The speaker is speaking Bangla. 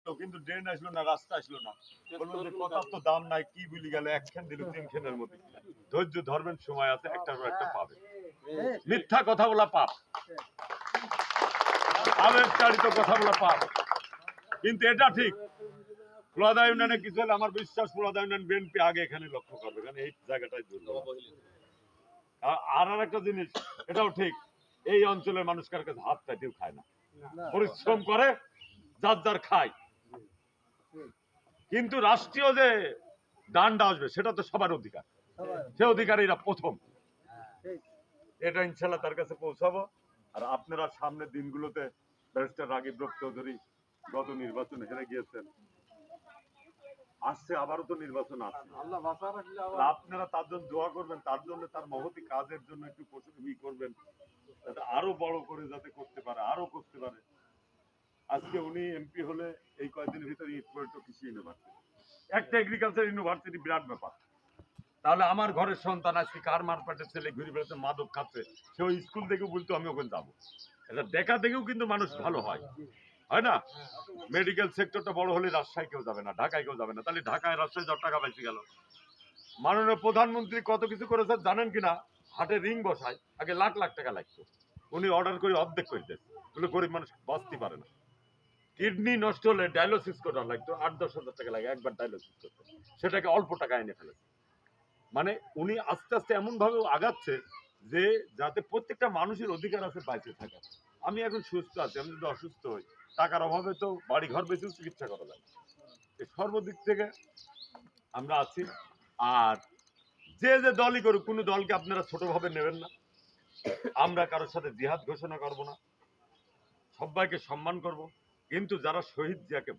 করতো, কিন্তু ড্রেন আসলো না, রাস্তা আসলো না। বললো যে কথার তো দাম নাই, কি বলি গেল, একখান দিল 3 খানের মধ্যে। ধৈর্য ধরবেন, সময় আছে, একটার পর একটা পাবে। মিথ্যা কথা বলা পাপ, আবেগতাড়িত কথা বলা পাপ। কিন্তু এটা ঠিক, ফুলাদা ইউনিয়নে কিছু হলে আমার বিশ্বাস ফুলাদা ইউনিয়ন বিএনপি আগে এখানে লক্ষ্য করবে, কারণ এই জায়গাটাই দুর্বল। আর একটা জিনিস, এটাও ঠিক, এই অঞ্চলের মানুষ কার কাছে হাত চাইতেও খায় না, পরিশ্রম করে, যার যার খায়। কিন্তু রাষ্ট্রীয় যে দানটা আসবে সেটা তো সবার অধিকার, সে অধিকারীরা প্রথম। এটা ইনশাল্লাহ তার কাছে পৌঁছাবো। আর আপনারা সামনের দিনগুলোতে, ব্যারিস্টার রাগিব চৌধুরী গত নির্বাচনে হেরে গিয়েছেন, আসছে আবারও তো নির্বাচন আছে, আপনারা তার জন্য দোয়া করবেন, তার জন্য, তার মহতি কাজের জন্য একটু প্রশংসা করবেন, যাতে আরো বড় করে যাতে করতে পারে, আরো করতে পারে। আজকে উনি এমপি হলে এই কয়েকদিনের ভিতরে ইটপয়েন্ট কৃষি ইউনিভার্সিটি, একটা এগ্রিকালচার ইউনিভার্সিটি, বিরাট ব্যাপার। তাহলে আমার ঘরের সন্তান আজকে কার মারপাটের ছেলে ঘুরে বেড়াতে, মাদক খাচ্ছে, সে ওই স্কুল থেকেও বলতো আমি ওখানে যাবো। এটা দেখা দেখেও কিন্তু মানুষ ভালো হয়, হয় না? মেডিকেল সেক্টরটা বড় হলে রাজশাহী কেউ যাবে না, ঢাকায় কেউ যাবে না, তাহলে ঢাকায় রাজশাহী 10 টাকা বেঁচে গেল। মাননীয় প্রধানমন্ত্রী কত কিছু করেছে জানেন কিনা? হাটে রিং বসায়, আগে লাখ লাখ টাকা লাগতো, উনি অর্ডার করে অর্ধেক করে দেন, বলে গরিব মানুষ বাঁচতে পারে না। কিডনি নষ্ট হলে ডায়ালিসিস করা লাগতো, 8-10 হাজার টাকা লাগে একবার ডায়ালিসিস করতে, সেটাকে অল্প টাকা এনে ফেলেছে। মানে উনি আস্তে আস্তে এমন ভাবে আগাচ্ছে যে যাতে প্রত্যেকটা মানুষের অধিকার আছে বাইরে থাকার। আমি এখন সুস্থ আছি, আমি যদি অসুস্থ হই, টাকার অভাবে তো বাড়ি ঘর বেঁচেও চিকিৎসা করা যায়। এই সর্বদিক থেকে আমরা আছি। আর যে যে দলই করুক, কোনো দলকে আপনারা ছোটভাবে নেবেন না। আমরা কারোর সাথে জিহাদ ঘোষণা করব না, সবাইকে সম্মান করব। কিন্তু যারা শহীদ জিয়াকে